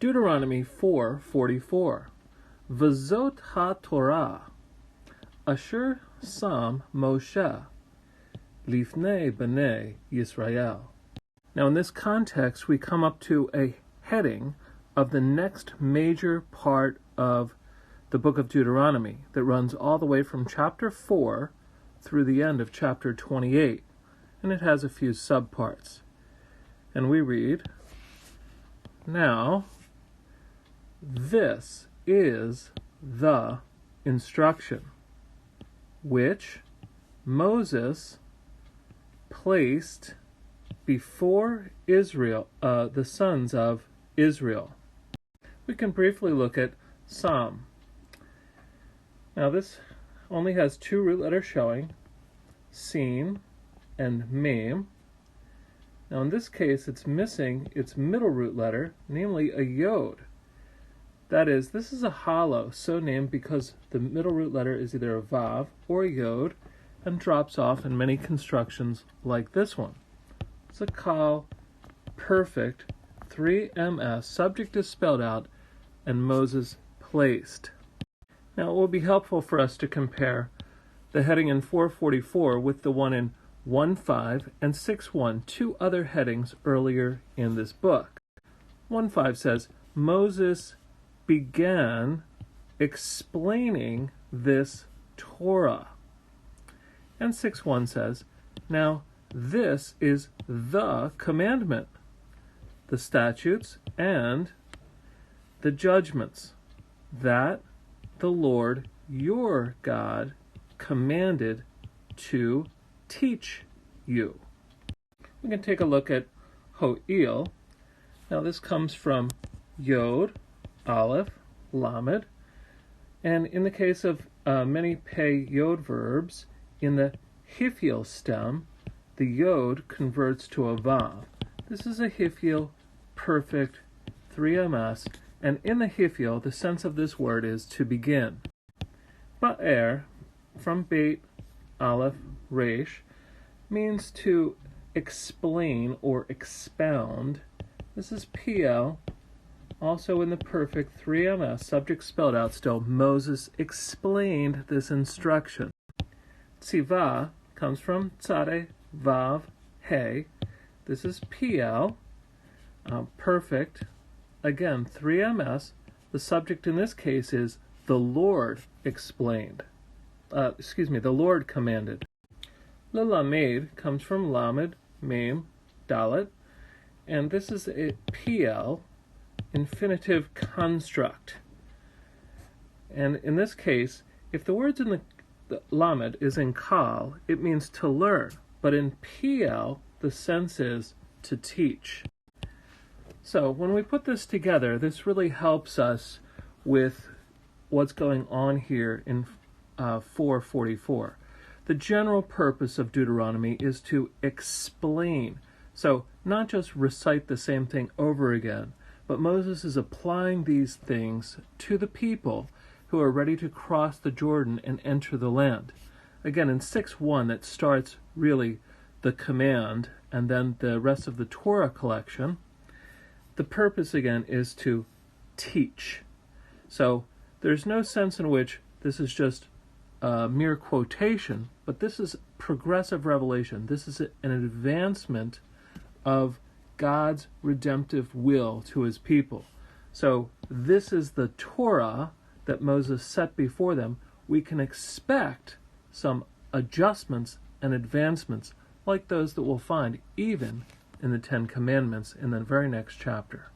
Deuteronomy 4:44. V'zot ha-Torah, asher sam Moshe, lifnei b'nei Yisrael. Now in this context, we come up to a heading of the next major part of the book of Deuteronomy that runs all the way from chapter 4 through the end of chapter 28, and it has a few subparts. And we read, "Now, this is the instruction which Moses placed before Israel, the sons of Israel." We can briefly look at Psalm. Now this only has two root letters showing, Sin and Mem. Now in this case it's missing its middle root letter, namely a Yod. That is, this is a hollow, so named because the middle root letter is either a Vav or a Yod and drops off in many constructions like this one. It's a Kal, perfect, 3ms, subject is spelled out, and Moses placed. Now it will be helpful for us to compare the heading in 444 with the one in 1.5 and 6.1, two other headings earlier in this book. 1.5 says, Moses began explaining this Torah. And 6.1 says, now this is the commandment, the statutes and the judgments that the Lord your God commanded to teach you. We can take a look at Ho'il. Now this comes from Yod, Aleph, Lamed, and in the case of many pei Yod verbs, in the Hifil stem, the Yod converts to a Vav. This is a Hifil, perfect, 3ms, and in the Hifil, the sense of this word is to begin. Ba'er, from Beit, Aleph, Resh, means to explain or expound. This is PL, also in the perfect 3ms, subject spelled out still. Moses explained this instruction. Tzivah comes from Tzade, Vav, He. This is PL, perfect. Again, 3ms. The subject in this case is the Lord explained. The Lord commanded. Lelamed comes from Lamed, Mem, Dalet, and this is a PL, infinitive construct. And in this case, if the words in the Lamed is in Kal, it means to learn, but in PL, the sense is to teach. So when we put this together, this really helps us with what's going on here in 444. The general purpose of Deuteronomy is to explain. So not just recite the same thing over again, but Moses is applying these things to the people who are ready to cross the Jordan and enter the land. Again, in 6.1, that starts really the command and then the rest of the Torah collection. The purpose, again, is to teach. So there's no sense in which this is just a mere quotation, but this is progressive revelation. This is an advancement of God's redemptive will to his people. So this is the Torah that Moses set before them. We can expect some adjustments and advancements like those that we'll find even in the Ten Commandments in the very next chapter.